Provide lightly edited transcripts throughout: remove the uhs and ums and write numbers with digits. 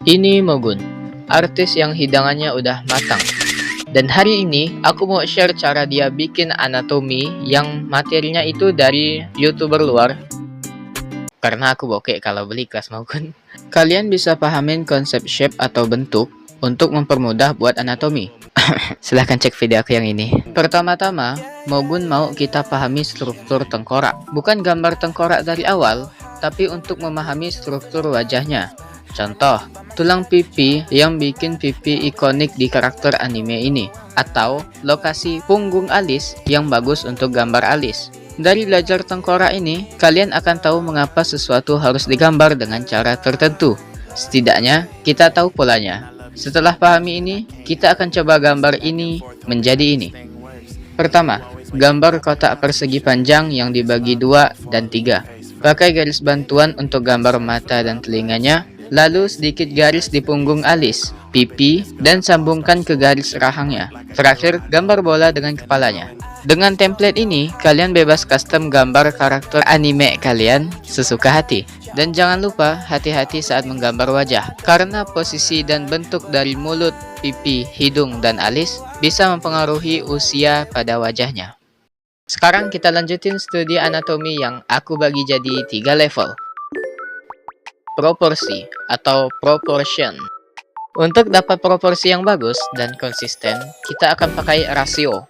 Ini Mogun, artis yang hidangannya udah matang. Dan hari ini aku mau share cara dia bikin anatomi yang materinya itu dari YouTuber luar. Karena aku bokek kalau beli kelas Mogun. Kalian bisa pahamin konsep shape atau bentuk untuk mempermudah buat anatomi. Silahkan cek video aku yang ini. Pertama-tama, Mogun mau kita pahami struktur tengkorak. Bukan gambar tengkorak dari awal, tapi untuk memahami struktur wajahnya. Contoh, tulang pipi yang bikin pipi ikonik di karakter anime ini, atau lokasi punggung alis yang bagus untuk gambar alis. Dari belajar tengkorak ini, kalian akan tahu mengapa sesuatu harus digambar dengan cara tertentu. Setidaknya, kita tahu polanya. Setelah pahami ini, kita akan coba gambar ini menjadi ini. Pertama, gambar kotak persegi panjang yang dibagi 2 dan 3. Pakai garis bantuan untuk gambar mata dan telinganya. Lalu sedikit garis di punggung alis, pipi, dan sambungkan ke garis rahangnya. Terakhir, gambar bola dengan kepalanya. Dengan template ini, kalian bebas custom gambar karakter anime kalian sesuka hati. Dan jangan lupa hati-hati saat menggambar wajah, karena posisi dan bentuk dari mulut, pipi, hidung, dan alis bisa mempengaruhi usia pada wajahnya. Sekarang kita lanjutin studi anatomi yang aku bagi jadi 3 level. Proporsi atau proportion. Untuk dapat proporsi yang bagus dan konsisten, kita akan pakai rasio.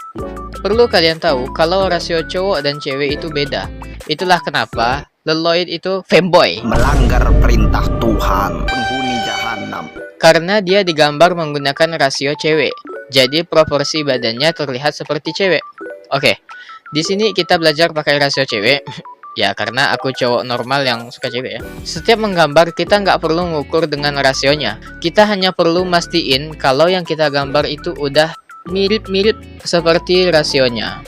Perlu kalian tahu kalau rasio cowok dan cewek itu beda. Itulah kenapa Leloid itu femboy. Melanggar perintah Tuhan, penghuni jahanam. Karena dia digambar menggunakan rasio cewek. Jadi proporsi badannya terlihat seperti cewek. Oke, di sini kita belajar pakai rasio cewek. Ya, karena aku cowok normal yang suka cewek ya. Setiap menggambar, kita nggak perlu mengukur dengan rasionya. Kita hanya perlu mastiin kalau yang kita gambar itu udah mirip-mirip seperti rasionya.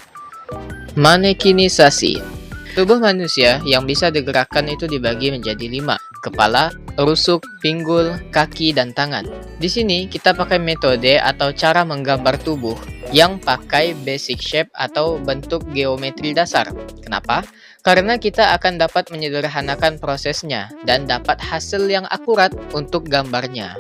Manekinisasi. Tubuh manusia yang bisa digerakkan itu dibagi menjadi 5. Kepala, rusuk, pinggul, kaki, dan tangan. Di sini kita pakai metode atau cara menggambar tubuh yang pakai basic shape atau bentuk geometri dasar. Kenapa? Karena kita akan dapat menyederhanakan prosesnya dan dapat hasil yang akurat untuk gambarnya.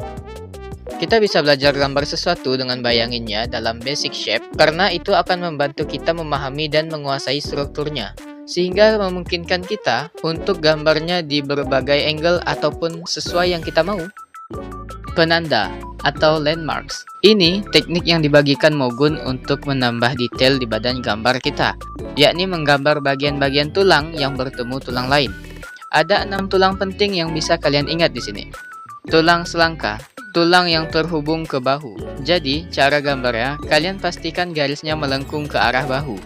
Kita bisa belajar gambar sesuatu dengan bayanginnya dalam basic shape karena itu akan membantu kita memahami dan menguasai strukturnya, sehingga memungkinkan kita untuk gambarnya di berbagai angle ataupun sesuai yang kita mau. Penanda atau landmarks. Ini teknik yang dibagikan Mogun untuk menambah detail di badan gambar kita, yakni menggambar bagian-bagian tulang yang bertemu tulang lain. Ada 6 tulang penting yang bisa kalian ingat di sini. Tulang selangka, tulang yang terhubung ke bahu. Jadi, cara gambarnya, kalian pastikan garisnya melengkung ke arah bahu.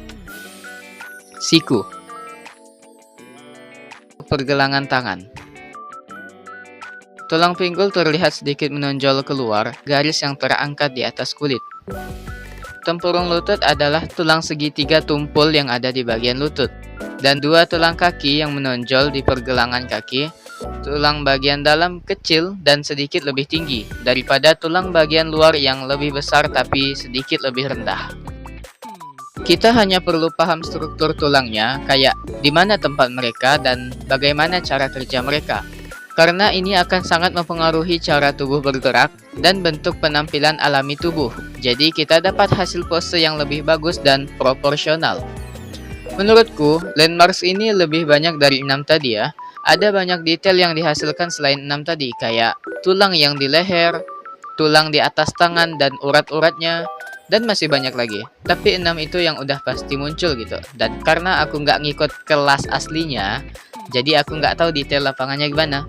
Siku. Pergelangan tangan. Tulang pinggul terlihat sedikit menonjol keluar, garis yang terangkat di atas kulit. Tempurung lutut adalah tulang segitiga tumpul yang ada di bagian lutut. Dan 2 tulang kaki yang menonjol di pergelangan kaki. Tulang bagian dalam kecil dan sedikit lebih tinggi daripada tulang bagian luar yang lebih besar tapi sedikit lebih rendah. Kita hanya perlu paham struktur tulangnya, kayak di mana tempat mereka dan bagaimana cara kerja mereka. Karena ini akan sangat mempengaruhi cara tubuh bergerak dan bentuk penampilan alami tubuh. Jadi kita dapat hasil pose yang lebih bagus dan proporsional. Menurutku, landmarks ini lebih banyak dari 6 tadi ya. Ada banyak detail yang dihasilkan selain 6 tadi, kayak tulang yang di leher, tulang di atas tangan dan urat-uratnya, dan masih banyak lagi. Tapi 6 itu yang udah pasti muncul gitu. Dan karena aku nggak ngikut kelas aslinya, jadi aku nggak tahu detail lapangannya gimana.